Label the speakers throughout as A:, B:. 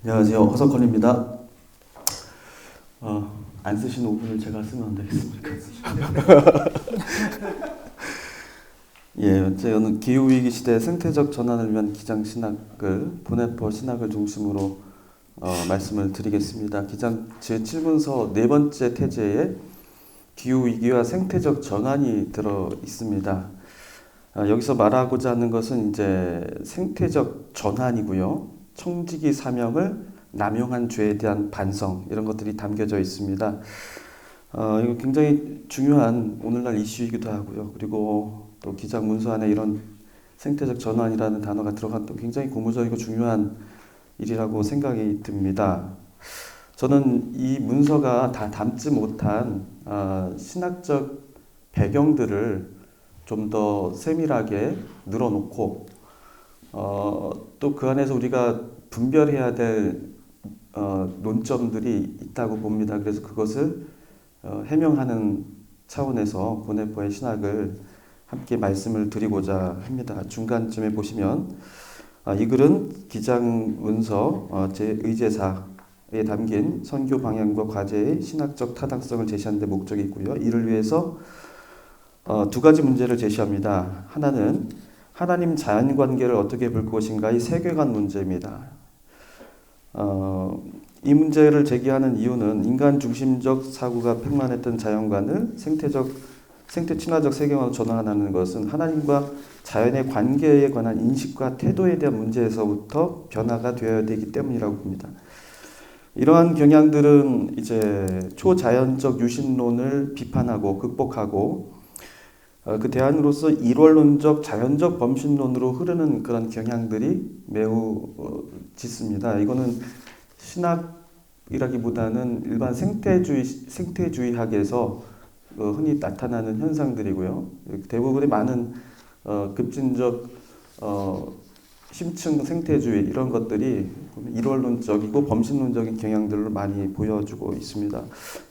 A: 안녕하세요. 허석헌입니다. 안 쓰신 5분을 제가 쓰면 안 되겠습니까? 예, 저는 기후위기 시대 생태적 전환을 위한 기장 신학을 보네퍼 신학을 중심으로 말씀을 드리겠습니다. 기장 제7문서 네 번째 태제에 기후위기와 생태적 전환이 들어 있습니다. 여기서 말하고자 하는 것은 이제 생태적 전환이고요. 청지기 사명을 남용한 죄에 대한 반성 이런 것들이 담겨져 있습니다. 이거 굉장히 중요한 오늘날 이슈이기도 하고요. 그리고 또 기장 문서 안에 이런 생태적 전환이라는 단어가 들어간 또 굉장히 고무적이고 중요한 일이라고 생각이 듭니다. 저는 이 문서가 다 담지 못한 신학적 배경들을 좀 더 세밀하게 늘어놓고 또 그 안에서 우리가 분별해야 될 논점들이 있다고 봅니다. 그래서 그것을 해명하는 차원에서 보네퍼의 신학을 함께 말씀을 드리고자 합니다. 중간쯤에 보시면 이 글은 기장 문서 제 의제사에 담긴 선교 방향과 과제의 신학적 타당성을 제시하는 데 목적이 있고요. 이를 위해서 두 가지 문제를 제시합니다. 하나는 하나님 자연관계를 어떻게 볼 것인가의 세계관 문제입니다. 이 문제를 제기하는 이유는 인간 중심적 사고가 팽만했던 자연관을 생태 친화적 세계관으로 전환하는 것은 하나님과 자연의 관계에 관한 인식과 태도에 대한 문제에서부터 변화가 되어야 되기 때문이라고 봅니다. 이러한 경향들은 이제 초자연적 유신론을 비판하고 극복하고 그 대안으로서 일원론적 자연적 범신론으로 흐르는 그런 경향들이 매우 짙습니다. 이거는 신학이라기보다는 일반 생태주의학에서 흔히 나타나는 현상들이고요. 대부분의 많은 급진적 심층 생태주의 이런 것들이 일원론적이고 범신론적인 경향들로 많이 보여주고 있습니다.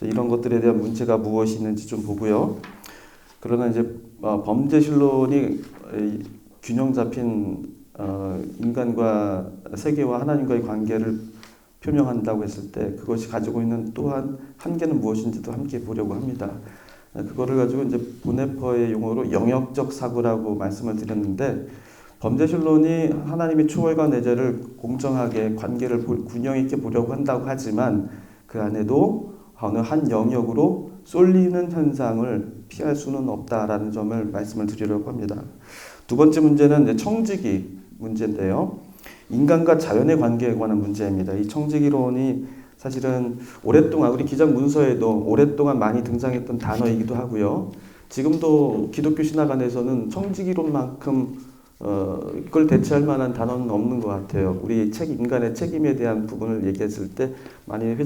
A: 이런 것들에 대한 문제가 무엇이 있는지 좀 보고요. 그러나 이제 범죄신론이 균형 잡힌 인간과 세계와 하나님과의 관계를 표명한다고 했을 때 그것이 가지고 있는 또한 한계는 무엇인지도 함께 보려고 합니다. 그거를 가지고 이제 보네퍼의 용어로 영역적 사고라고 말씀을 드렸는데 범죄신론이 하나님의 초월과 내재를 공정하게 관계를 균형 있게 보려고 한다고 하지만 그 안에도 어느 한 영역으로 쏠리는 현상을 피할 수는 없다라는 점을 말씀을 드리려고 합니다. 두 번째 문제는 이제 청지기 문제인데요. 인간과 자연의 관계에 관한 문제입니다. 이 청지기론이 사실은 오랫동안 우리 기장 문서에도 오랫동안 많이 등장했던 단어이기도 하고요. 지금도 기독교 신학 안에서는 청지기론만큼 그걸 대체할 만한 단어는 없는 것 같아요. 우리 인간의 책임에 대한 부분을 얘기했을 때 많이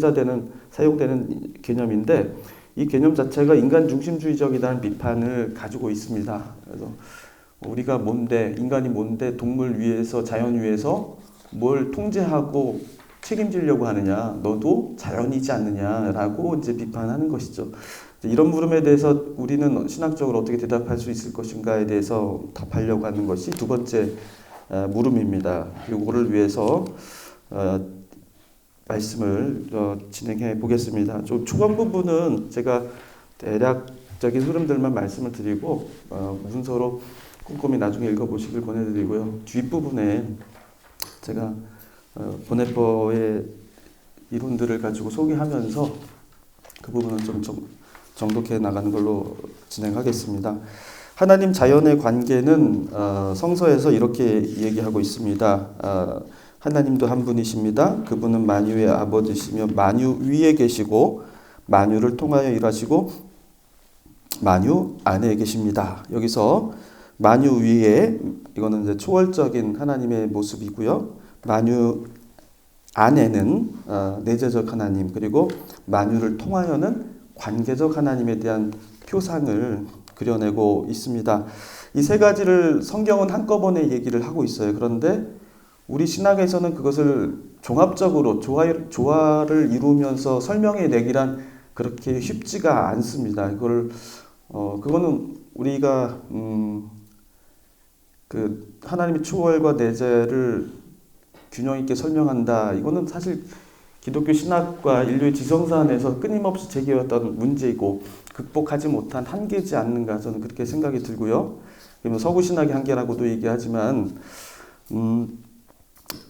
A: 사용되는 개념인데 이 개념 자체가 인간 중심주의적이라는 비판을 가지고 있습니다. 그래서 우리가 인간이 뭔데 동물 위에서 자연 위에서 뭘 통제하고 책임지려고 하느냐, 너도 자연이지 않느냐라고 이제 비판하는 것이죠. 이런 물음에 대해서 우리는 신학적으로 어떻게 대답할 수 있을 것인가에 대해서 답하려고 하는 것이 두 번째 물음입니다. 이거를 위해서 말씀을 진행해 보겠습니다. 좀 초반 부분은 제가 대략적인 흐름들만 말씀을 드리고 문서로 꼼꼼히 나중에 읽어보시길 권해드리고요. 뒷부분에 제가 보네퍼의 이론들을 가지고 소개하면서 그 부분은 좀 정독해 나가는 걸로 진행하겠습니다. 하나님 자연의 관계는 성서에서 이렇게 얘기하고 있습니다. 하나님도 한 분이십니다. 그분은 만유의 아버지시며 만유 위에 계시고 만유를 통하여 일하시고 만유 안에 계십니다. 여기서 만유 위에 이거는 이제 초월적인 하나님의 모습이고요. 만유 안에는 내재적 하나님 그리고 만유를 통하여는 관계적 하나님에 대한 표상을 그려내고 있습니다. 이 세 가지를 성경은 한꺼번에 얘기를 하고 있어요. 그런데 우리 신학에서는 그것을 종합적으로 조화를 이루면서 설명해 내기란 그렇게 쉽지가 않습니다. 그거는 우리가 그 하나님의 초월과 내재를 균형 있게 설명한다. 이거는 사실 기독교 신학과 인류의 지성사 안에서 끊임없이 제기해왔던 문제이고 극복하지 못한 한계지 않는가 저는 그렇게 생각이 들고요. 그러면 서구 신학의 한계라고도 얘기하지만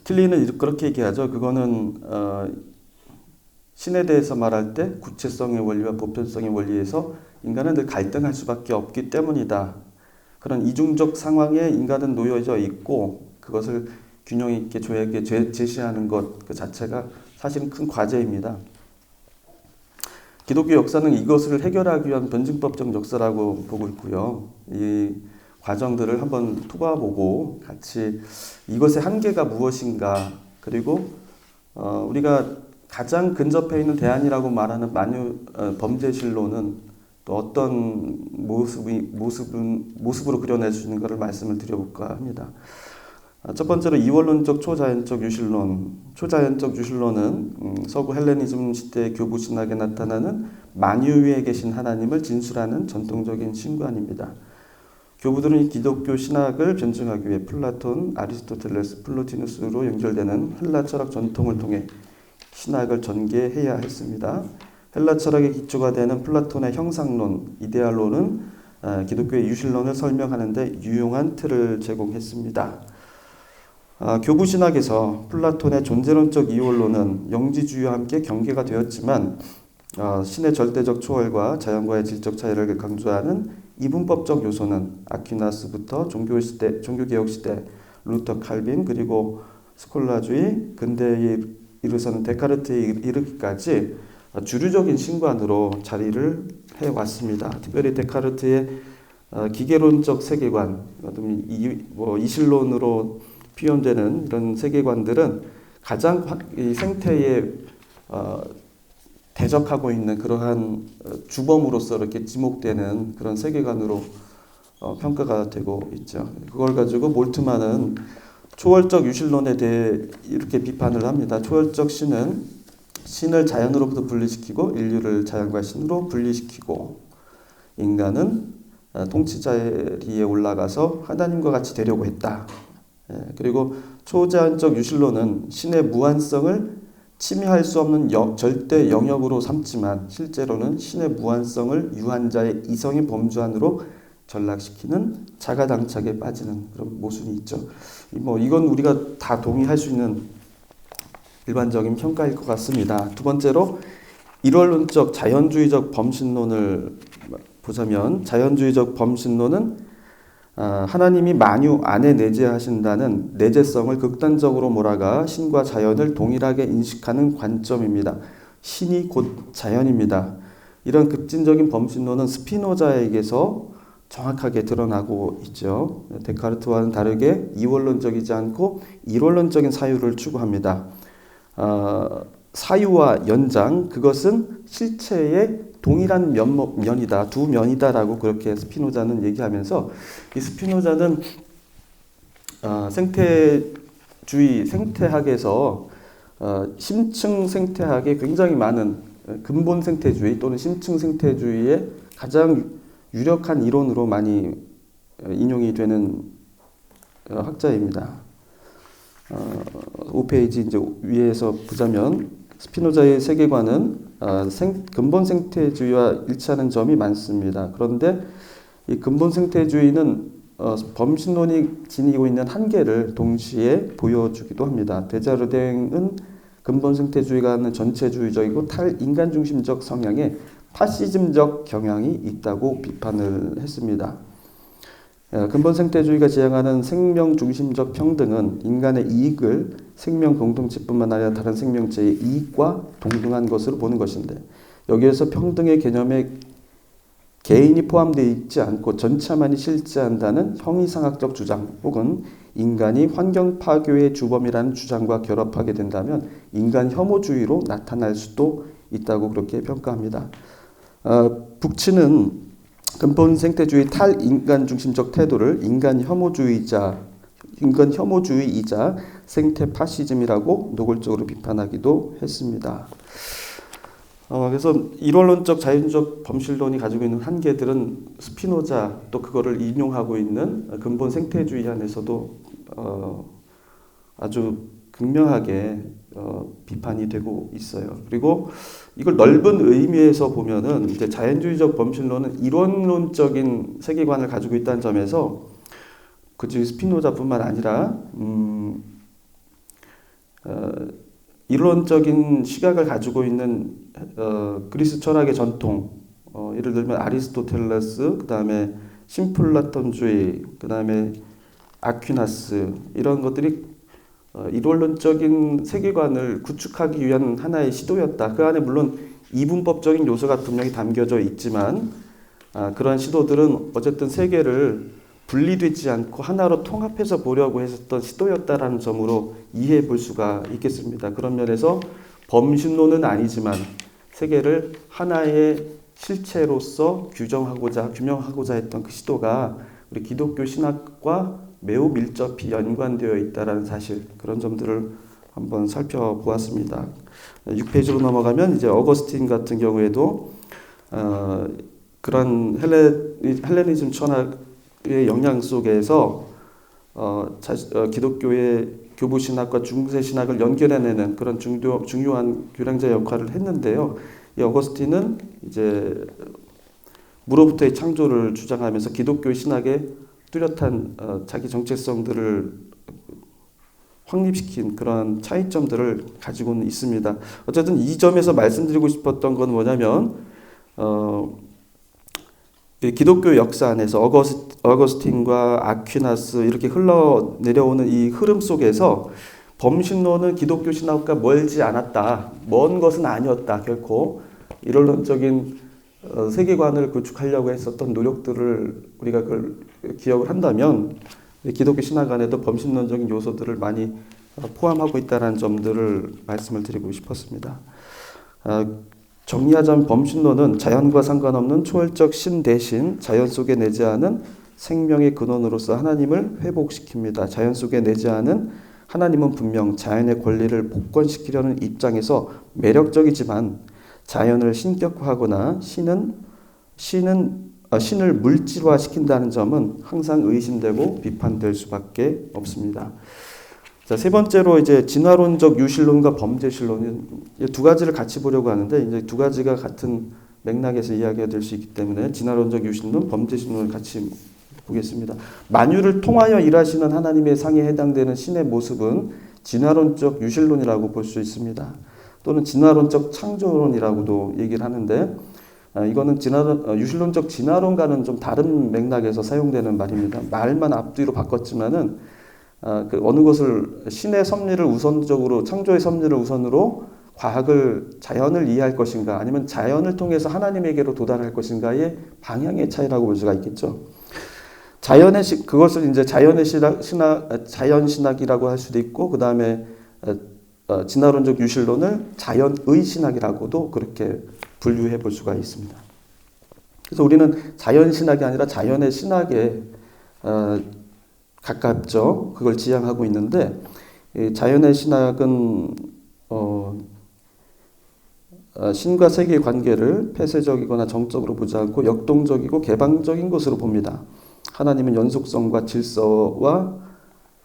A: 킬리는 그렇게 얘기하죠. 그거는 신에 대해서 말할 때 구체성의 원리와 보편성의 원리에서 인간은 늘 갈등할 수밖에 없기 때문이다. 그런 이중적 상황에 인간은 놓여져 있고 그것을 균형 있게 조에게 제시하는 것 그 자체가 사실은 큰 과제입니다. 기독교 역사는 이것을 해결하기 위한 변증법적 역사라고 보고 있고요. 이 과정들을 한번 토과보고 같이 이것의 한계가 무엇인가 그리고 우리가 가장 근접해 있는 대안이라고 말하는 범죄실로는 또 어떤 모습으로 그려낼 수 있는 것을 말씀을 드려볼까 합니다. 첫 번째로 이원론적 초자연적 유실론. 초자연적 유실론은 서구 헬레니즘 시대의 교부 신학에 나타나는 만유 위에 계신 하나님을 진술하는 전통적인 신관입니다. 교부들은 이 기독교 신학을 변증하기 위해 플라톤, 아리스토텔레스, 플로티누스로 연결되는 헬라 철학 전통을 통해 신학을 전개해야 했습니다. 헬라 철학의 기초가 되는 플라톤의 형상론, 이데알론은 기독교의 유실론을 설명하는 데 유용한 틀을 제공했습니다. 교부 신학에서 플라톤의 존재론적 이원론은 영지주의와 함께 경계가 되었지만 신의 절대적 초월과 자연과의 질적 차이를 강조하는 이분법적 요소는 아퀴나스부터 종교개혁 시대 루터 칼빈 그리고 스콜라주의 근대에 이르서는 데카르트에 이르기까지 주류적인 신관으로 자리를 해왔습니다. 특별히 데카르트의 기계론적 세계관, 이실론으로 표현되는 이런 세계관들은 가장 이 생태에 대적하고 있는 그러한 주범으로서 이렇게 지목되는 그런 세계관으로 평가가 되고 있죠. 그걸 가지고 몰트만은 초월적 유실론에 대해 이렇게 비판을 합니다. 초월적 신은 신을 자연으로부터 분리시키고 인류를 자연과 신으로 분리시키고 인간은 통치 자리에 올라가서 하나님과 같이 되려고 했다. 그리고 초자연적 유실론은 신의 무한성을 침해할 수 없는 절대 영역으로 삼지만 실제로는 신의 무한성을 유한자의 이성의 범주 안으로 전락시키는 자가당착에 빠지는 그런 모순이 있죠. 이건 우리가 다 동의할 수 있는 일반적인 평가일 것 같습니다. 두 번째로 일원론적 자연주의적 범신론을 보자면 자연주의적 범신론은 하나님이 만유 안에 내재하신다는 내재성을 극단적으로 몰아가 신과 자연을 동일하게 인식하는 관점입니다. 신이 곧 자연입니다. 이런 급진적인 범신론은 스피노자에게서 정확하게 드러나고 있죠. 데카르트와는 다르게 이원론적이지 않고 일원론적인 사유를 추구합니다. 사유와 연장, 그것은 실체의 동일한 면이다, 두 면이다라고 그렇게 스피노자는 얘기하면서 이 스피노자는 생태학에서 심층 생태학에 굉장히 많은 근본 생태주의 또는 심층 생태주의의 가장 유력한 이론으로 많이 인용이 되는 학자입니다. 5페이지 이제 위에서 보자면 스피노자의 세계관은 근본 생태주의와 일치하는 점이 많습니다. 그런데 이 근본 생태주의는 범신론이 지니고 있는 한계를 동시에 보여주기도 합니다. 데자르댕은 근본 생태주의가 하는 전체주의적이고 탈인간 중심적 성향에 파시즘적 경향이 있다고 비판을 했습니다. 근본 생태주의가 지향하는 생명 중심적 평등은 인간의 이익을 생명 공동체뿐만 아니라 다른 생명체의 이익과 동등한 것으로 보는 것인데 여기에서 평등의 개념에 개인이 포함되어 있지 않고 전체만이 실재한다는 형이상학적 주장 혹은 인간이 환경 파괴의 주범이라는 주장과 결합하게 된다면 인간 혐오주의로 나타날 수도 있다고 그렇게 평가합니다. 북치는 근본 생태주의 탈인간 중심적 태도를 인간 혐오주의이자 생태 파시즘이라고 노골적으로 비판하기도 했습니다. 그래서 일원론적 자연적 범실론이 가지고 있는 한계들은 스피노자 또 그거를 인용하고 있는 근본 생태주의 안에서도 아주 극명하게 비판이 되고 있어요. 그리고 이걸 넓은 의미에서 보면은 이제 자연주의적 범신론은 이론론적인 세계관을 가지고 있다는 점에서 그중 스피노자뿐만 아니라 이론적인 시각을 가지고 있는 그리스 철학의 전통, 예를 들면 아리스토텔레스, 그 다음에 신플라톤주의, 그 다음에 아퀴나스 이런 것들이 이론론적인 세계관을 구축하기 위한 하나의 시도였다. 그 안에 물론 이분법적인 요소가 분명히 담겨져 있지만 그러한 시도들은 어쨌든 세계를 분리되지 않고 하나로 통합해서 보려고 했었던 시도였다라는 점으로 이해해 볼 수가 있겠습니다. 그런 면에서 범신론은 아니지만 세계를 하나의 실체로서 규명하고자 했던 그 시도가 우리 기독교 신학과 매우 밀접히 연관되어 있다라는 사실, 그런 점들을 한번 살펴보았습니다. 6페이지로 넘어가면 이제 어거스틴 같은 경우에도 그런 헬레니즘 철학의 영향 속에서 기독교의 교부 신학과 중세 신학을 연결해내는 그런 중요한 교량자 역할을 했는데요. 이 어거스틴은 이제 무로부터의 창조를 주장하면서 기독교 신학의 뚜렷한 자기 정체성들을 확립시킨 그런 차이점들을 가지고는 있습니다. 어쨌든 이 점에서 말씀드리고 싶었던 건 뭐냐면 기독교 역사 안에서 어거스틴과 아퀴나스 이렇게 흘러내려오는 이 흐름 속에서 범신론은 기독교 신학과 멀지 않았다. 먼 것은 아니었다. 결코 이론론적인 세계관을 구축하려고 했었던 노력들을 우리가 그걸 기억을 한다면 기독교 신학 안에도 범신론적인 요소들을 많이 포함하고 있다는 점들을 말씀을 드리고 싶었습니다. 정리하자면 범신론은 자연과 상관없는 초월적 신 대신 자연 속에 내재하는 생명의 근원으로서 하나님을 회복시킵니다. 자연 속에 내재하는 하나님은 분명 자연의 권리를 복권시키려는 입장에서 매력적이지만 자연을 신격화하거나 신을 물질화시킨다는 점은 항상 의심되고 비판될 수밖에 없습니다. 자, 세 번째로 이제 진화론적 유실론과 범죄실론, 두 가지를 같이 보려고 하는데 이제 두 가지가 같은 맥락에서 이야기가 될 수 있기 때문에 진화론적 유실론, 범죄실론을 같이 보겠습니다. 만유를 통하여 일하시는 하나님의 상에 해당되는 신의 모습은 진화론적 유실론이라고 볼 수 있습니다. 또는 진화론적 창조론이라고도 얘기를 하는데 이거는 유실론적 진화론과는 좀 다른 맥락에서 사용되는 말입니다. 말만 앞뒤로 바꿨지만은 어느 것을 신의 섭리를 우선적으로 창조의 섭리를 우선으로 자연을 이해할 것인가 아니면 자연을 통해서 하나님에게로 도달할 것인가의 방향의 차이라고 볼 수가 있겠죠. 그것을 이제 자연 신학이라고 할 수도 있고 그 다음에 진화론적 유실론을 자연의 신학이라고도 그렇게 분류해 볼 수가 있습니다. 그래서 우리는 자연 신학이 아니라 자연의 신학에 가깝죠. 그걸 지향하고 있는데 자연의 신학은 신과 세계의 관계를 폐쇄적이거나 정적으로 보지 않고 역동적이고 개방적인 것으로 봅니다. 하나님은 연속성과 질서와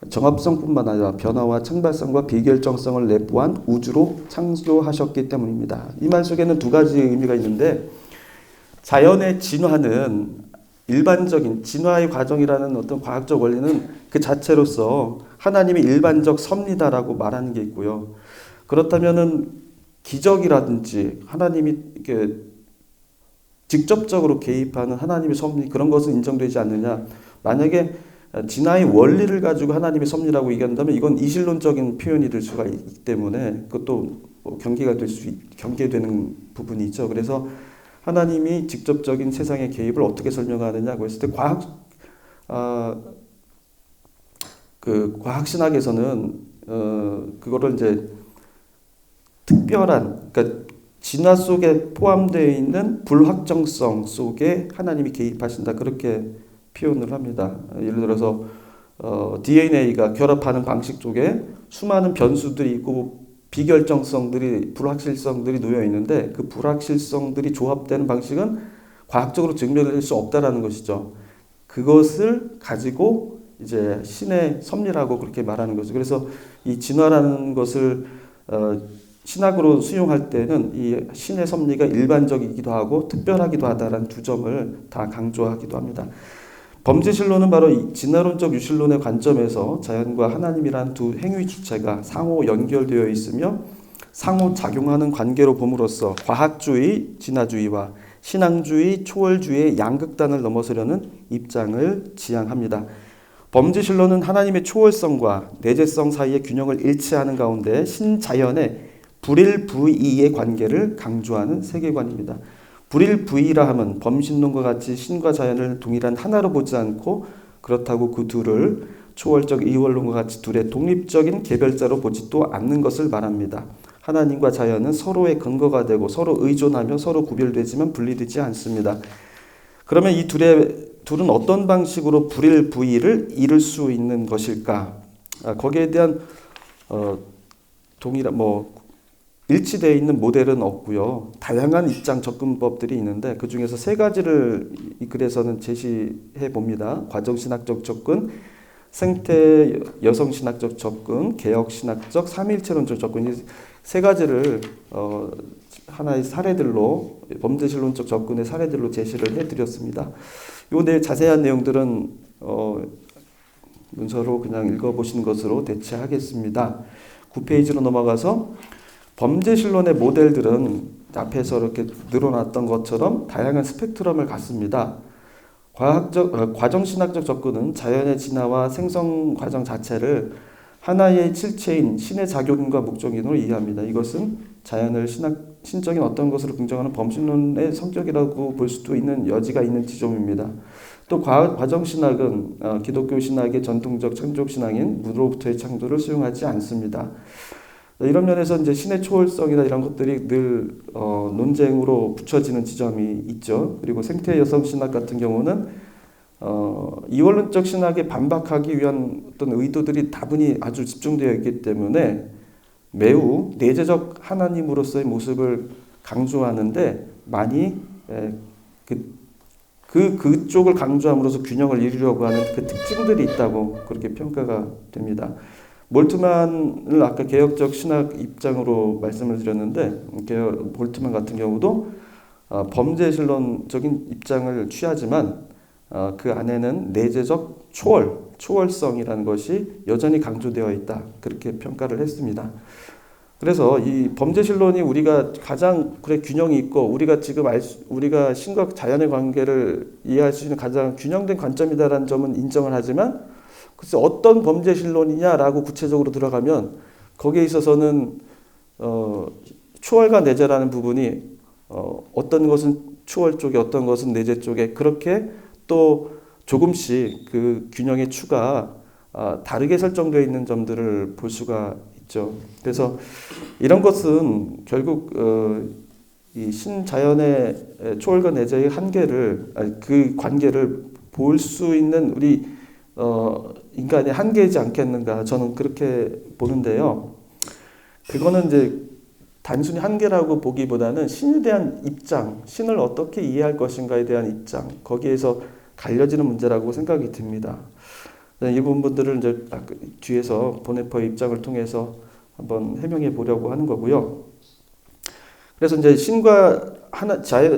A: 정합성뿐만 아니라 변화와 창발성과 비결정성을 내포한 우주로 창조하셨기 때문입니다. 이 말 속에는 두 가지 의미가 있는데 자연의 진화는 일반적인 진화의 과정이라는 어떤 과학적 원리는 그 자체로서 하나님의 일반적 섭리다라고 말하는 게 있고요. 그렇다면은 기적이라든지 하나님이 이렇게 직접적으로 개입하는 하나님의 섭리 그런 것은 인정되지 않느냐. 만약에 진화의 원리를 가지고 하나님의 섭리라고 얘기한다면 이건 이실론적인 표현이 될 수가 있기 때문에 그것도 경계되는 부분이 있죠. 그래서 하나님이 직접적인 세상의 개입을 어떻게 설명하느냐고 했을 때 과학신학에서는 그거를 이제 특별한 그러니까 진화 속에 포함되어 있는 불확정성 속에 하나님이 개입하신다 그렇게 표현을 합니다. 예를 들어서 DNA가 결합하는 방식 쪽에 수많은 변수들이 있고 불확실성들이 놓여 있는데 그 불확실성들이 조합되는 방식은 과학적으로 증명될 수 없다라는 것이죠. 그것을 가지고 이제 신의 섭리라고 그렇게 말하는 거죠. 그래서 이 진화라는 것을 신학으로 수용할 때는 이 신의 섭리가 일반적이기도 하고 특별하기도 하다라는 두 점을 다 강조하기도 합니다. 범죄신론은 바로 이 진화론적 유실론의 관점에서 자연과 하나님이란 두 행위 주체가 상호 연결되어 있으며 상호 작용하는 관계로 봄으로써 과학주의, 진화주의와 신앙주의, 초월주의의 양극단을 넘어서려는 입장을 지향합니다. 범죄신론은 하나님의 초월성과 내재성 사이의 균형을 일치하는 가운데 신자연의 불일부이의 관계를 강조하는 세계관입니다. 불일부이라 함은 범신론과 같이 신과 자연을 동일한 하나로 보지 않고 그렇다고 그 둘을 초월적 이원론과 같이 둘의 독립적인 개별자로 보지도 않는 것을 말합니다. 하나님과 자연은 서로의 근거가 되고 서로 의존하며 서로 구별되지만 분리되지 않습니다. 그러면 이 둘은 어떤 방식으로 불일부이를 이룰 수 있는 것일까? 거기에 대한 동일한 일치되어 있는 모델은 없고요. 다양한 입장 접근법들이 있는데 그 중에서 세 가지를 이 글에서는 제시해 봅니다. 과정신학적 접근, 생태 여성신학적 접근, 개혁신학적, 삼위일체론적 접근, 이 세 가지를 하나의 사례들로 범죄신론적 접근의 사례들로 제시를 해드렸습니다. 요 자세한 내용들은 문서로 그냥 읽어보시는 것으로 대체하겠습니다. 9페이지로 넘어가서 범죄신론의 모델들은 앞에서 이렇게 늘어났던 것처럼 다양한 스펙트럼을 갖습니다. 과정신학적 접근은 자연의 진화와 생성 과정 자체를 하나의 실체인 신의 작용과 목적인으로 이해합니다. 이것은 자연을 신적인 어떤 것으로 긍정하는 범신론의 성격이라고 볼 수도 있는 여지가 있는 지점입니다. 또 과정신학은 기독교 신학의 전통적 창조신앙인 무로부터의 창조를 수용하지 않습니다. 이런 면에서 이제 신의 초월성이나 이런 것들이 늘 논쟁으로 붙여지는 지점이 있죠. 그리고 생태 여성 신학 같은 경우는 이원론적 신학에 반박하기 위한 어떤 의도들이 다분히 아주 집중되어 있기 때문에 매우 내재적 하나님으로서의 모습을 강조하는데 많이 그쪽을 강조함으로써 균형을 이루려고 하는 그 특징들이 있다고 그렇게 평가가 됩니다. 몰트만을 아까 개혁적 신학 입장으로 말씀을 드렸는데 몰트만 같은 경우도 범죄신론적인 입장을 취하지만 그 안에는 내재적 초월성이라는 것이 여전히 강조되어 있다. 그렇게 평가를 했습니다. 그래서 이 범죄신론이 우리가 가장 균형이 있고 우리가 지금 우리가 신과 자연의 관계를 이해할 수 있는 가장 균형된 관점이다라는 점은 인정을 하지만 글쎄 어떤 범죄신론이냐라고 구체적으로 들어가면 거기에 있어서는 초월과 내재라는 부분이 어떤 것은 초월 쪽에 어떤 것은 내재 쪽에 그렇게 또 조금씩 그 균형의 추가 다르게 설정되어 있는 점들을 볼 수가 있죠. 그래서 이런 것은 결국 이 신자연의 초월과 내재의 한계를 그 관계를 볼 수 있는 우리 인간의 한계이지 않겠는가 저는 그렇게 보는데요. 그거는 이제 단순히 한계라고 보기보다는 신에 대한 입장, 신을 어떻게 이해할 것인가에 대한 입장, 거기에서 갈려지는 문제라고 생각이 듭니다. 이 부분들을 이제 뒤에서 보네퍼의 입장을 통해서 한번 해명해 보려고 하는 거고요. 그래서 이제 신과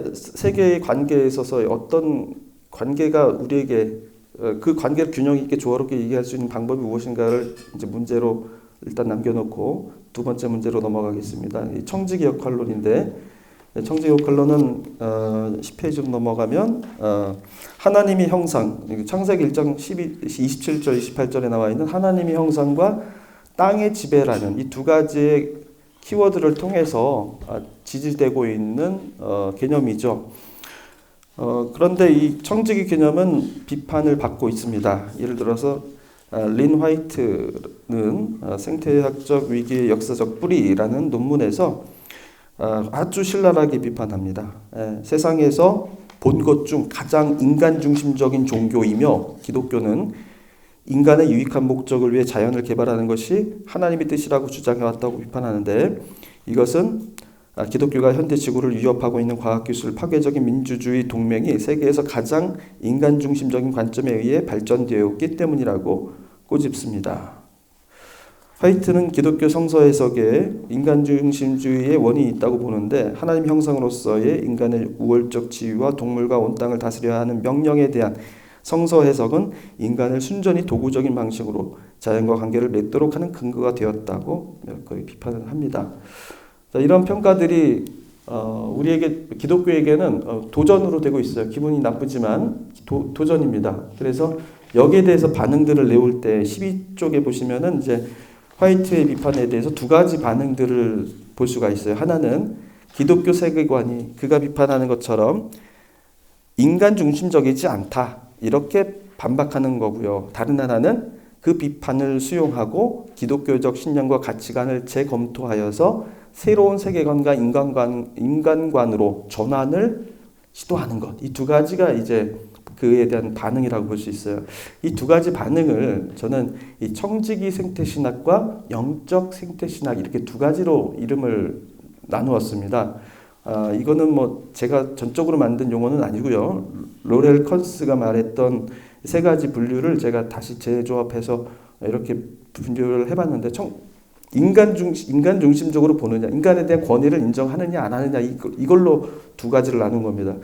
A: 세계의 관계에 있어서 어떤 관계가 우리에게 그 관계를 균형 있게 조화롭게 얘기할 수 있는 방법이 무엇인가를 이제 문제로 일단 남겨놓고 두 번째 문제로 넘어가겠습니다. 이 청지기 역할론인데 청지기 역할론은 10페이지로 넘어가면 하나님의 형상, 창세기 1장 27절 28절에 나와 있는 하나님의 형상과 땅의 지배라는 이 두 가지의 키워드를 통해서 지지되고 있는 개념이죠. 그런데 이 청지기 개념은 비판을 받고 있습니다. 예를 들어서 린 화이트는 생태학적 위기의 역사적 뿌리라는 논문에서 아주 신랄하게 비판합니다. 세상에서 본 것 중 가장 인간 중심적인 종교이며 기독교는 인간의 유익한 목적을 위해 자연을 개발하는 것이 하나님의 뜻이라고 주장해왔다고 비판하는데 이것은 기독교가 현대 지구를 위협하고 있는 과학기술 파괴적인 민주주의 동맹이 세계에서 가장 인간 중심적인 관점에 의해 발전되었기 때문이라고 꼬집습니다. 화이트는 기독교 성서 해석에 인간 중심주의의 원인이 있다고 보는데 하나님 형상으로서의 인간의 우월적 지위와 동물과 온 땅을 다스려야 하는 명령에 대한 성서 해석은 인간을 순전히 도구적인 방식으로 자연과 관계를 맺도록 하는 근거가 되었다고 거의 비판을 합니다. 자, 이런 평가들이 우리에게 기독교에게는 도전으로 되고 있어요. 기분이 나쁘지만 도전입니다. 그래서 여기에 대해서 반응들을 내올 때 12쪽에 보시면은 이제 화이트의 비판에 대해서 두 가지 반응들을 볼 수가 있어요. 하나는 기독교 세계관이 그가 비판하는 것처럼 인간 중심적이지 않다 이렇게 반박하는 거고요. 다른 하나는 그 비판을 수용하고 기독교적 신념과 가치관을 재검토하여서 새로운 세계관과 인간관으로 전환을 시도하는 것. 이 두 가지가 이제 그에 대한 반응이라고 볼 수 있어요. 이 두 가지 반응을 저는 이 청지기 생태신학과 영적 생태신학 이렇게 두 가지로 이름을 나누었습니다. 이거는 뭐 제가 전적으로 만든 용어는 아니고요. 로렐 컨스가 말했던 세 가지 분류를 제가 다시 재조합해서 이렇게 분류를 해봤는데 인간 중심적으로 보느냐, 인간에 대한 권위를 인정하느냐 안 하느냐 이걸로 두 가지를 나눈 겁니다.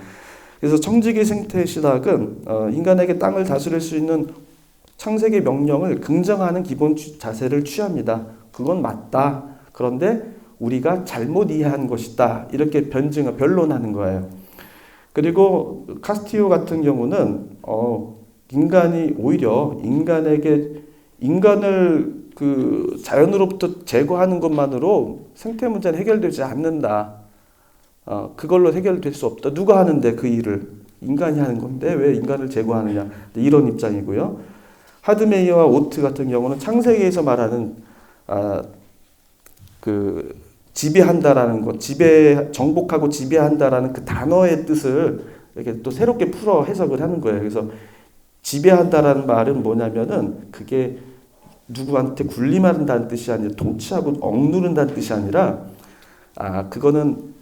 A: 그래서 청지기 생태신학은 인간에게 땅을 다스릴 수 있는 창세기 명령을 긍정하는 기본 자세를 취합니다. 그건 맞다. 그런데 우리가 잘못 이해한 것이다. 이렇게 변론하는 거예요. 그리고 카스티오 같은 경우는 인간이 오히려 인간을 그 자연으로부터 제거하는 것만으로 생태 문제는 해결되지 않는다. 그걸로 해결될 수 없다. 누가 하는데 그 일을? 인간이 하는 건데 왜 인간을 제거하느냐. 이런 입장이고요. 하드메이어와 오트 같은 경우는 창세기에서 말하는 그 지배한다라는 것, 정복하고 지배한다라는 그 단어의 뜻을 이렇게 또 새롭게 풀어 해석을 하는 거예요. 그래서 지배한다라는 말은 뭐냐면은 그게 누구한테 군림한다는 뜻이 아니라 통치하고 억누른다는 뜻이 아니라 그거는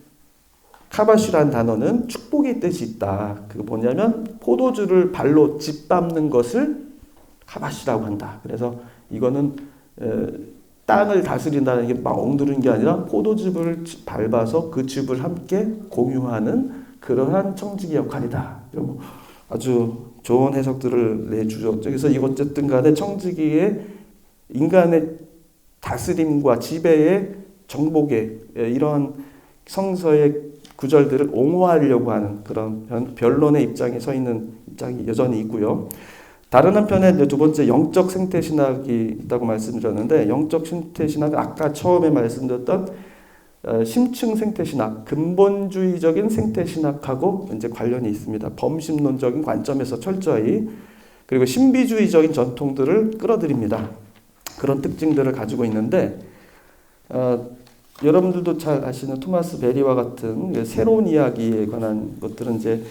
A: 카바슈라는 단어는 축복의 뜻이 있다. 그거 뭐냐면 포도주를 발로 짓밟는 것을 카바슈라고 한다. 그래서 이거는 땅을 다스린다는 게 막 억누르는 게 아니라 포도즙을 밟아서 그 즙을 함께 공유하는 그러한 청지기 역할이다. 아주 좋은 해석들을 내주죠. 그래서 이 어쨌든 간에 청지기의 인간의 다스림과 지배의 정복의 이런 성서의 구절들을 옹호하려고 하는 그런 변론의 입장에 서 있는 입장이 여전히 있고요. 다른 한편에 두 번째 영적 생태신학이 있다고 말씀드렸는데 영적 생태신학은 아까 처음에 말씀드렸던 심층 생태신학, 근본주의적인 생태신학하고 이제 관련이 있습니다. 범심론적인 관점에서 철저히 그리고 신비주의적인 전통들을 끌어들입니다. 그런 특징들을 가지고 있는데 여러분들도 잘 아시는 토마스 베리와 같은 새로운 이야기에 관한 것들은 이제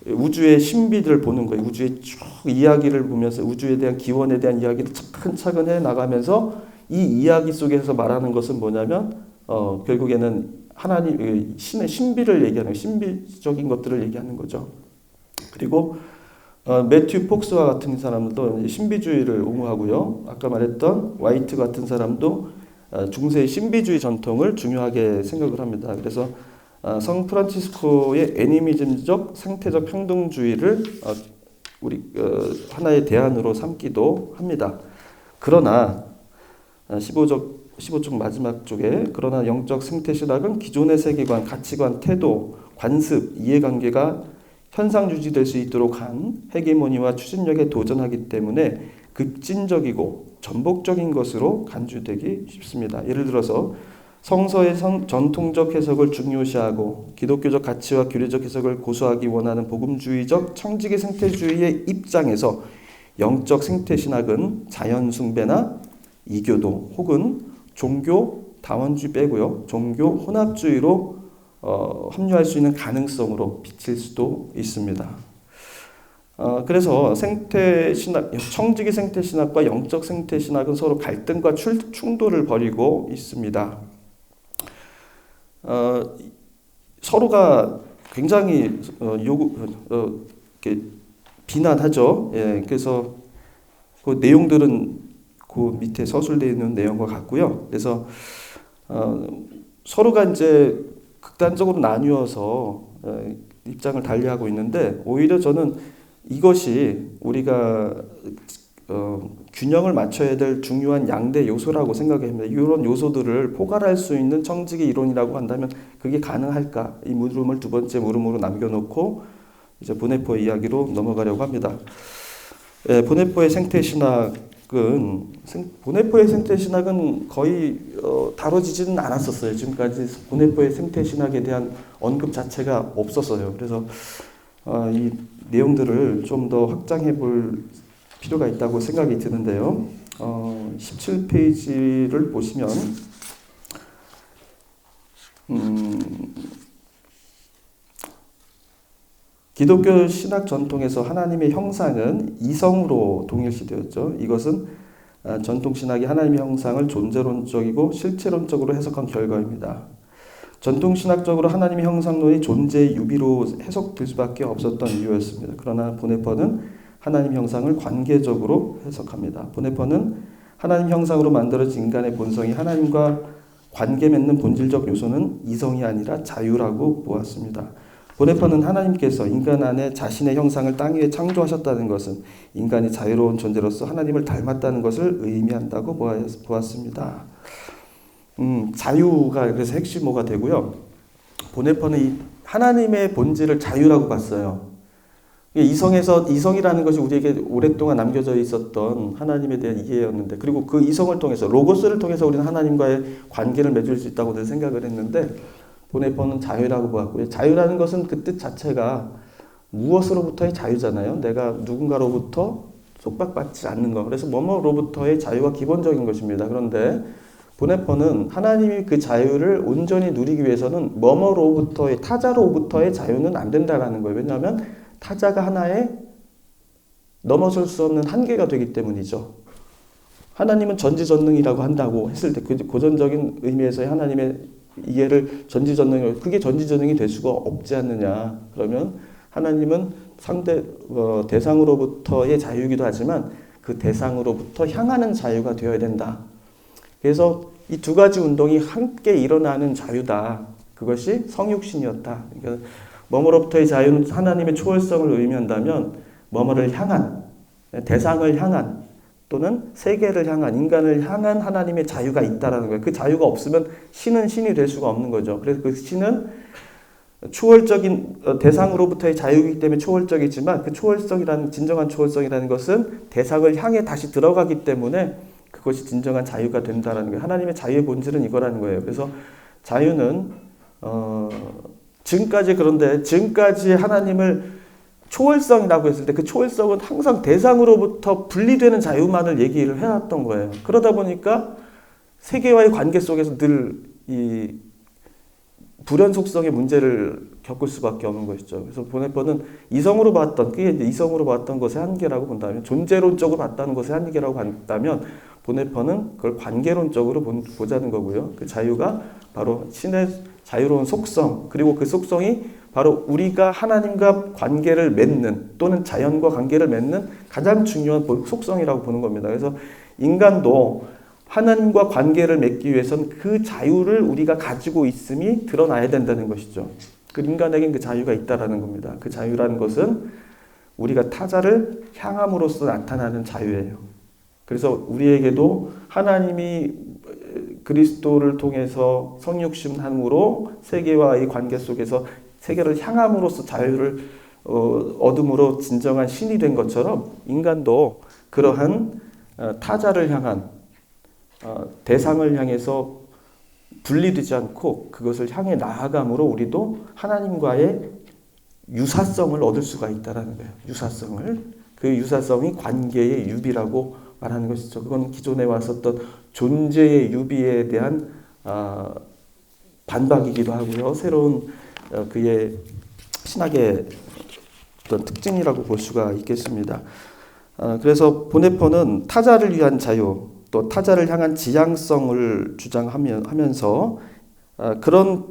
A: 우주의 신비들을 보는 거예요. 우주의 쭉 이야기를 보면서 우주에 대한 기원에 대한 이야기를 차근차근 해 나가면서 이 이야기 속에서 말하는 것은 뭐냐면 결국에는 하나님 신의 신비를 얘기하는 신비적인 것들을 얘기하는 거죠. 그리고 매튜 폭스와 같은 사람도 신비주의를 옹호하고요. 아까 말했던 화이트 같은 사람도 중세의 신비주의 전통을 중요하게 생각을 합니다. 그래서 성 프란치스코의 애니미즘적 생태적 평등주의를 우리 하나의 대안으로 삼기도 합니다. 그러나 15쪽 마지막 쪽에 그러나 영적 생태신학은 기존의 세계관, 가치관, 태도, 관습, 이해관계가 현상 유지될 수 있도록 한 헤게모니와 추진력에 도전하기 때문에 급진적이고 전복적인 것으로 간주되기 쉽습니다. 예를 들어서 성서의 전통적 해석을 중요시하고 기독교적 가치와 규례적 해석을 고수하기 원하는 복음주의적 청지기 생태주의의 입장에서 영적 생태신학은 자연 숭배나 이교도 혹은 종교 다원주의 빼고요. 종교 혼합주의로 합류할 수 있는 가능성으로 비칠 수도 있습니다. 그래서 생태신학, 청지기 생태신학과 영적 생태신학은 서로 갈등과 충돌을 벌이고 있습니다. 서로가 굉장히 이렇게 비난하죠. 예, 그래서 그 내용들은 그 밑에 서술되어 있는 내용과 같고요. 그래서 서로가 이제 극단적으로 나뉘어서 입장을 달리하고 있는데, 오히려 저는 이것이 우리가 균형을 맞춰야 될 중요한 양대 요소라고 생각합니다. 이런 요소들을 포괄할 수 있는 청지기 이론이라고 한다면 그게 가능할까? 이 물음을 두 번째 물음으로 남겨놓고 이제 보네포의 이야기로 넘어가려고 합니다. 보네포의 생태신학은 거의 다뤄지지는 않았었어요. 지금까지 보네포의 생태신학에 대한 언급 자체가 없었어요. 그래서 이 내용들을 좀 더 확장해 볼 필요가 있다고 생각이 드는데요. 17페이지를 보시면 기독교 신학 전통에서 하나님의 형상은 이성으로 동일시되었죠. 이것은 전통 신학이 하나님의 형상을 존재론적이고 실체론적으로 해석한 결과입니다. 전통 신학적으로 하나님의 형상론이 존재의 유비로 해석될 수밖에 없었던 이유였습니다. 그러나 보네퍼는 하나님 형상을 관계적으로 해석합니다. 보네퍼는 하나님 형상으로 만들어진 인간의 본성이 하나님과 관계 맺는 본질적 요소는 이성이 아니라 자유라고 보았습니다. 보네퍼는 하나님께서 인간 안에 자신의 형상을 땅 위에 창조하셨다는 것은 인간이 자유로운 존재로서 하나님을 닮았다는 것을 의미한다고 보았습니다. 자유가 그래서 핵심어가 되고요. 보네퍼는 이 하나님의 본질을 자유라고 봤어요. 이성이라는 것이 우리에게 오랫동안 남겨져 있었던 하나님에 대한 이해였는데, 그리고 그 이성을 통해서 로고스를 통해서 우리는 하나님과의 관계를 맺을 수 있다고 생각을 했는데, 보네퍼는 자유라고 보았고요. 자유라는 것은 그 뜻 자체가 무엇으로부터의 자유잖아요. 내가 누군가로부터 속박받지 않는 것. 그래서 뭐뭐로부터의 자유가 기본적인 것입니다. 그런데 보네퍼는 하나님이 그 자유를 온전히 누리기 위해서는 뭐뭐로부터의 타자로부터의 자유는 안 된다라는 거예요. 왜냐하면 타자가 하나의 넘어설 수 없는 한계가 되기 때문이죠. 하나님은 전지전능이라고 한다고 했을 때 그 고전적인 의미에서의 하나님의 이해를 전지전능, 그게 전지전능이 될 수가 없지 않느냐. 그러면 하나님은 대상으로부터의 자유이기도 하지만 그 대상으로부터 향하는 자유가 되어야 된다. 그래서 이 두 가지 운동이 함께 일어나는 자유다. 그것이 성육신이었다. 그러니까 뭐뭐로부터의 자유는 하나님의 초월성을 의미한다면 뭐뭐를 향한, 대상을 향한 또는 세계를 향한, 인간을 향한 하나님의 자유가 있다라는 거예요. 그 자유가 없으면 신은 신이 될 수가 없는 거죠. 그래서 그 신은 초월적인 대상으로부터의 자유이기 때문에 초월적이지만, 그 초월성이라는, 진정한 초월성이라는 것은 대상을 향해 다시 들어가기 때문에 그것이 진정한 자유가 된다라는 거예요. 하나님의 자유의 본질은 이거라는 거예요. 그래서 자유는 지금까지 하나님을 초월성이라고 했을 때 그 초월성은 항상 대상으로부터 분리되는 자유만을 얘기를 해왔던 거예요. 그러다 보니까 세계와의 관계 속에서 늘 이 불연속성의 문제를 겪을 수밖에 없는 것이죠. 그래서 보네퍼는 그게 이제 이성으로 봤던 것의 한계라고 본다면, 존재론적으로 봤다는 것의 한계라고 봤다면, 보네퍼는 그걸 관계론적으로 보자는 거고요. 그 자유가 바로 신의 자유로운 속성, 그리고 그 속성이 바로 우리가 하나님과 관계를 맺는, 또는 자연과 관계를 맺는 가장 중요한 속성이라고 보는 겁니다. 그래서 인간도 하나님과 관계를 맺기 위해서는 그 자유를 우리가 가지고 있음이 드러나야 된다는 것이죠. 그 인간에겐 그 자유가 있다라는 겁니다. 그 자유라는 것은 우리가 타자를 향함으로써 나타나는 자유예요. 그래서 우리에게도 하나님이 그리스도를 통해서 성육신함으로 세계와의 관계 속에서 세계를 향함으로써 자유를 얻음으로 진정한 신이 된 것처럼, 인간도 그러한 타자를 향한, 대상을 향해서 분리되지 않고 그것을 향해 나아감으로 우리도 하나님과의 유사성을 얻을 수가 있다는 거예요. 그 유사성이 관계의 유비라고 말하는 것이죠. 그건 기존에 왔었던 존재의 유비에 대한 반박이기도 하고요. 새로운 그의 신학의 어떤 특징이라고 볼 수가 있겠습니다. 그래서 보네퍼는 타자를 위한 자유, 또 타자를 향한 지향성을 주장하면서 그런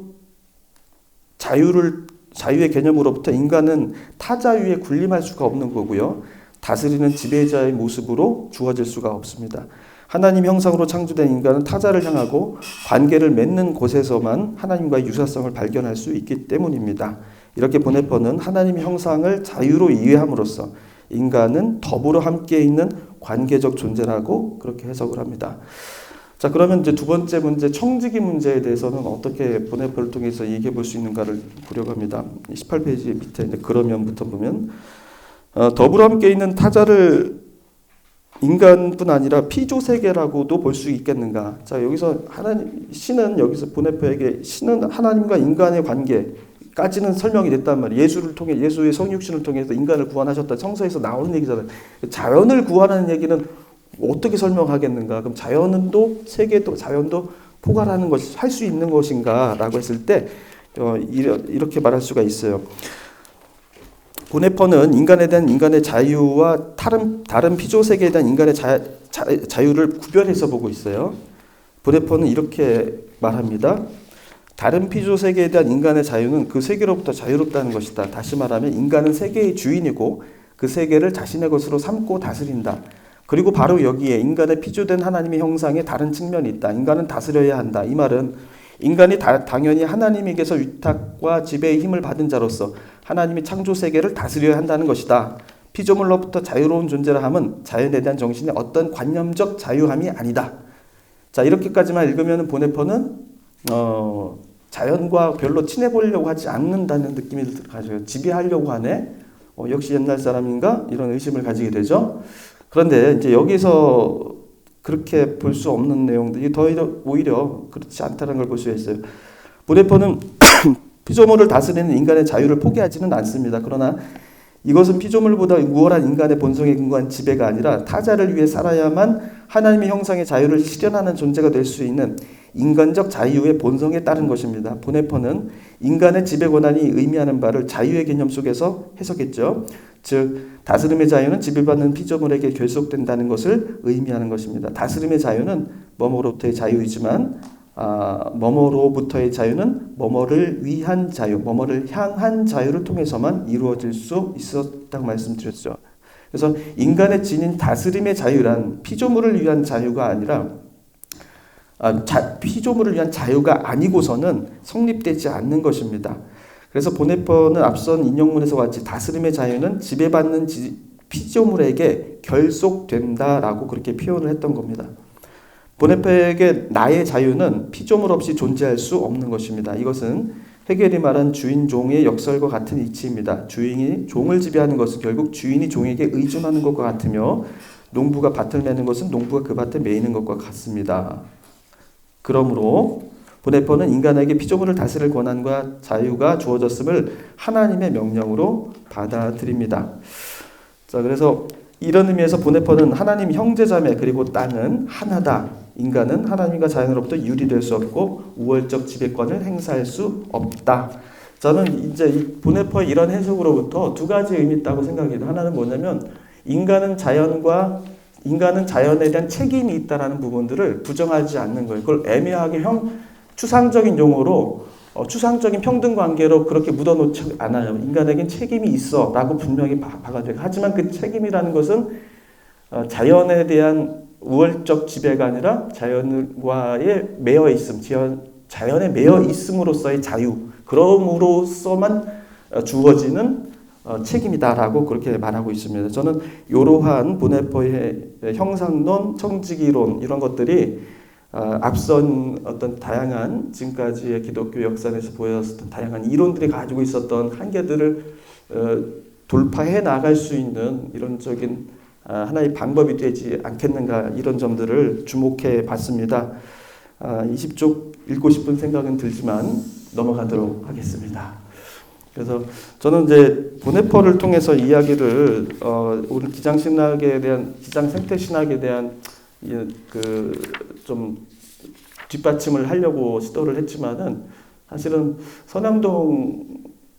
A: 자유의 개념으로부터 인간은 타자유에 군림할 수가 없는 거고요. 다스리는 지배자의 모습으로 주어질 수가 없습니다. 하나님 형상으로 창조된 인간은 타자를 향하고 관계를 맺는 곳에서만 하나님과의 유사성을 발견할 수 있기 때문입니다. 이렇게 보네퍼는 하나님의 형상을 자유로 이해함으로써 인간은 더불어 함께 있는 관계적 존재라고 그렇게 해석을 합니다. 자, 그러면 이제 두 번째 문제, 청지기 문제에 대해서는 어떻게 보네퍼를 통해서 얘기해 볼 수 있는가를 보려고 합니다. 18페이지 밑에 이제 그러면부터 보면 더불어 함께 있는 타자를 인간뿐 아니라 피조 세계라고도 볼 수 있겠는가? 자, 여기서 신은 여기서 보네퍼에게 신은 하나님과 인간의 관계까지는 설명이 됐단 말이에요. 예수의 성육신을 통해서 인간을 구원하셨다. 성서에서 나오는 얘기잖아요. 자연을 구원하는 얘기는 어떻게 설명하겠는가? 그럼 자연도 세계도 자연도 포괄하는 것이 할 수 있는 것인가라고 했을 때 이렇게 말할 수가 있어요. 보네퍼는 인간에 대한 인간의 자유와 다른 피조 세계에 대한 인간의 자유를 구별해서 보고 있어요. 보네퍼는 이렇게 말합니다. 다른 피조 세계에 대한 인간의 자유는 그 세계로부터 자유롭다는 것이다. 다시 말하면 인간은 세계의 주인이고 그 세계를 자신의 것으로 삼고 다스린다. 그리고 바로 여기에 인간의 피조된 하나님의 형상의 다른 측면이 있다. 인간은 다스려야 한다. 이 말은 인간이 당연히 하나님에게서 위탁과 지배의 힘을 받은 자로서 하나님이 창조 세계를 다스려야 한다는 것이다. 피조물로부터 자유로운 존재라 함은 자연에 대한 정신의 어떤 관념적 자유함이 아니다. 자, 이렇게까지만 읽으면 보네퍼는 자연과 별로 친해 보려고 하지 않는다는 느낌이 가져요. 지배하려고 하네. 역시 옛날 사람인가? 이런 의심을 가지게 되죠. 그런데 이제 여기서 그렇게 볼 수 없는 내용들이 오히려 그렇지 않다는 걸 볼 수 있어요. 보네퍼는 피조물을 다스리는 인간의 자유를 포기하지는 않습니다. 그러나 이것은 피조물보다 우월한 인간의 본성에 근거한 지배가 아니라 타자를 위해 살아야만 하나님의 형상의 자유를 실현하는 존재가 될 수 있는 인간적 자유의 본성에 따른 것입니다. 보네퍼는 인간의 지배 권한이 의미하는 바를 자유의 개념 속에서 해석했죠. 즉 다스림의 자유는 지배받는 피조물에게 결속된다는 것을 의미하는 것입니다. 다스림의 자유는 뭐뭐로부터의 자유이지만 뭐뭐로부터의 자유는 뭐뭐를 위한 자유, 뭐뭐를 향한 자유를 통해서만 이루어질 수 있었다고 말씀드렸죠. 그래서 인간의 지닌 다스림의 자유란 피조물을 위한 자유가 아니라 피조물을 위한 자유가 아니고서는 성립되지 않는 것입니다. 그래서 보네퍼는 앞선 인용문에서 같이 다스림의 자유는 지배받는 피조물에게 결속된다라고 그렇게 표현을 했던 겁니다. 보네퍼에게 나의 자유는 피조물 없이 존재할 수 없는 것입니다. 이것은 헤겔이 말한 주인-종의 역설과 같은 이치입니다. 주인이 종을 지배하는 것은 결국 주인이 종에게 의존하는 것과 같으며 농부가 밭을 매는 것은 농부가 그 밭을 매이는 것과 같습니다. 그러므로 보네퍼는 인간에게 피조물을 다스릴 권한과 자유가 주어졌음을 하나님의 명령으로 받아들입니다. 자, 그래서 이런 의미에서 보네퍼는 하나님 형제자매 그리고 땅은 하나다. 인간은 하나님과 자연으로부터 유리될 수 없고 우월적 지배권을 행사할 수 없다. 저는 이제 이 보네퍼의 이런 해석으로부터 두 가지 의미 있다고 생각해요. 하나는 뭐냐면 인간은 자연에 대한 책임이 있다라는 부분들을 부정하지 않는 거예요. 그걸 애매하게 추상적인 용어로 추상적인 평등 관계로 그렇게 묻어놓지 않아요. 인간에겐 책임이 있어라고 분명히 박아줘요. 하지만 그 책임이라는 것은 자연에 대한 우월적 지배가 아니라 자연과의 매여 있음, 자연에 매여 있음으로써의 자유, 그럼으로써만 주어지는 책임이다라고 그렇게 말하고 있습니다. 저는 이러한 보네퍼의 형상론, 청지기론 이런 것들이 앞선 어떤 다양한 지금까지의 기독교 역사에서 보여왔던 다양한 이론들이 가지고 있었던 한계들을 돌파해 나갈 수 있는 이론적인 하나의 방법이 되지 않겠는가 이런 점들을 주목해 봤습니다. 20쪽 읽고 싶은 생각은 들지만 넘어가도록 하겠습니다. 그래서 저는 이제 보네퍼를 통해서 이야기를 오늘 기장 생태 신학에 대한 좀 뒷받침을 하려고 시도를 했지만은 사실은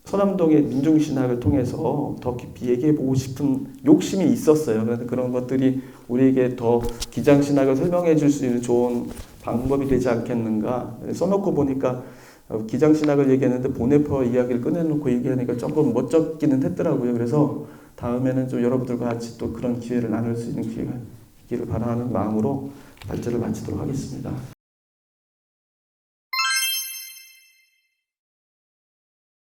A: 서남동의 민중신학을 통해서 더 깊이 얘기해보고 싶은 욕심이 있었어요. 그래서 그런 것들이 우리에게 더 기장신학을 설명해 줄 수 있는 좋은 방법이 되지 않겠는가. 써놓고 보니까 기장신학을 얘기했는데 보네퍼 이야기를 꺼내놓고 얘기하니까 조금 멋쩍기는 했더라고요. 그래서 다음에는 좀 여러분들과 같이 또 그런 기회를 나눌 수 있는 기회가 있기를 바라는 마음으로 발제를 마치도록 하겠습니다.